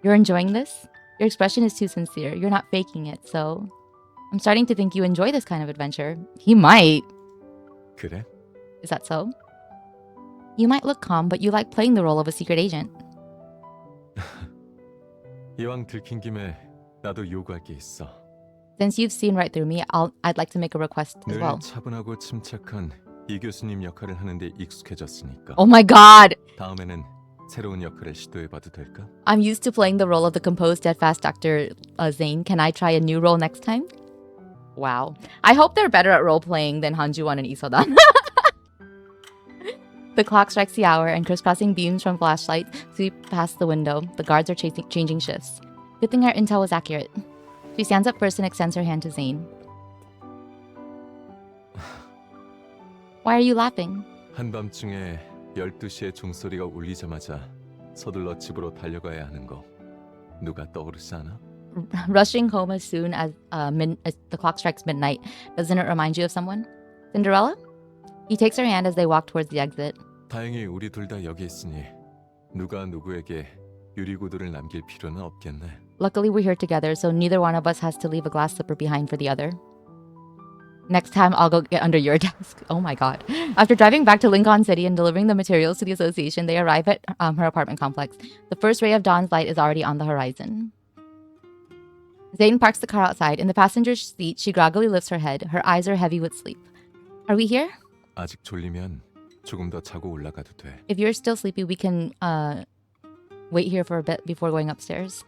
You're enjoying this? Your expression is too sincere. You're not faking it, so I'm starting to think you enjoy this kind of adventure. He might. 그래? Is that so? You might look calm, but you like playing the role of a secret agent. 이왕 들킨 김에 나도 요구할 게 있어. Since you've seen right through me, I'd like to make a request as 늘 well. 차분하고 침착한 이 교수님 역할을 하는데 익숙해졌으니까 Oh my god! 다음에는 새로운 역할을 시도해봐도 될까? I'm used to playing the role of the composed, steadfast Dr. Zayne. Can I try a new role next time? Wow. I hope they're better at role-playing than Hanjuwon and Isodan. The clock strikes the hour, and crisscrossing beams from flashlights sweep past the window. The guards are changing shifts. Good thing our intel was accurate. She stands up first and extends her hand to Zayne. Why are you laughing? 한밤중에 12시에 종소리가 울리자마자 서둘러 집으로 달려가야 하는 거 누가 떠오르지 않아? Rushing home as soon as the clock strikes midnight. Doesn't it remind you of someone? Cinderella? He takes her hand as they walk towards the exit. 다행히 우리 둘 다 여기 있으니 누가 누구에게 유리구두를 남길 필요는 없겠네. Luckily, we're here together, so neither one of us has to leave a glass slipper behind for the other. Next time, I'll go get under your desk. Oh my god. After driving back to Lincoln City and delivering the materials to the association, they arrive at her apartment complex. The first ray of dawn's light is already on the horizon. Zayne parks the car outside. In the passenger seat, she groggily lifts her head. Her eyes are heavy with sleep. Are we here? 아직 졸리면 조금 더 자고 올라가도 돼. If you're still sleepy, we can wait here for a bit before going upstairs.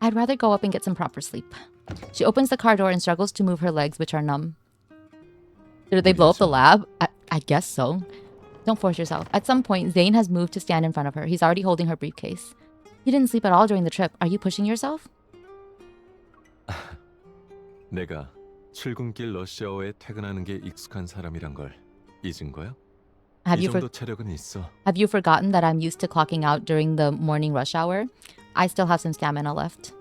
I'd rather go up and get some proper sleep. She opens the car door and struggles to move her legs, which are numb. Did they blow up the lab? I guess so. Don't force yourself. At some point, Zayne has moved to stand in front of her. He's already holding her briefcase. You didn't sleep at all during the trip. Are you pushing yourself? 내가 출근길 러시아어에 퇴근하는 게 익숙한 사람이란 걸 잊은 거야? Have 이 you 정도 체력은 있어. have you forgotten that I'm used to clocking out during the morning rush hour? I still have some stamina left.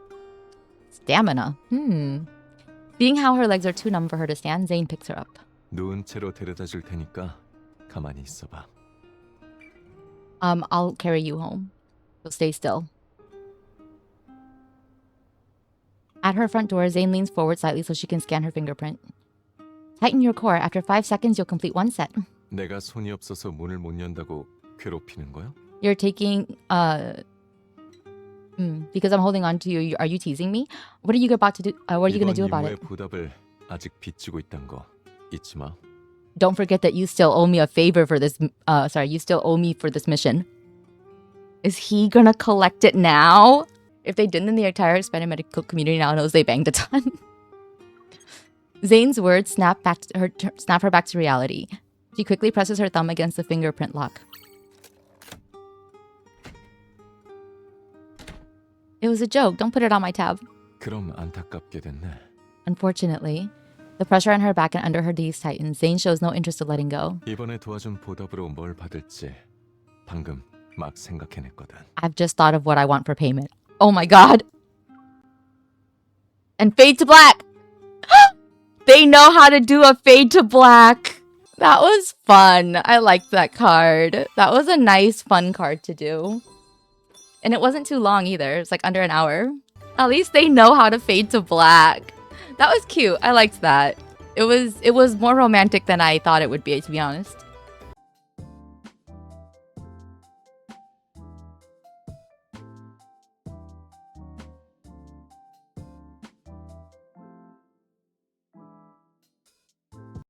Stamina? Seeing how her legs are too numb for her to stand, Zayne picks her up. 누운 채로 데려다 줄 테니까 가만히 있어봐. I'll carry you home. So stay still. At her front door, Zayne leans forward slightly so she can scan her fingerprint. Tighten your core. After 5 seconds, you'll complete one set. 내가 손이 없어서 문을 못 연다고 괴롭히는 거야? You're taking because I'm holding on to you. Are you teasing me? What are you about to do? What are you gonna do about 이번 it? 임무의 보답을 아직 빚지고 있단 거 잊지 마. Don't forget that you still owe me a favor for this. You still owe me for this mission. Is he gonna collect it now? If they didn't, then the entire expanded medical community now knows they banged a ton. Zayne's words snap her back to reality. She quickly presses her thumb against the fingerprint lock. It was a joke. Don't put it on my tab. 그럼 안타깝게 됐네. Unfortunately, the pressure on her back and under her knees tightens. Zayne shows no interest in letting go. 이번에 도와준 보답으로 뭘 받을지 방금 막 생각해냈거든. I've just thought of what I want for payment. Oh my god. And fade to black. They know how to do a fade to black. That was fun. I liked that card. That was a nice, fun card to do. And it wasn't too long either. It's like under an hour. At least they know how to fade to black. That was cute. I liked that. It was more romantic than I thought it would be, to be honest.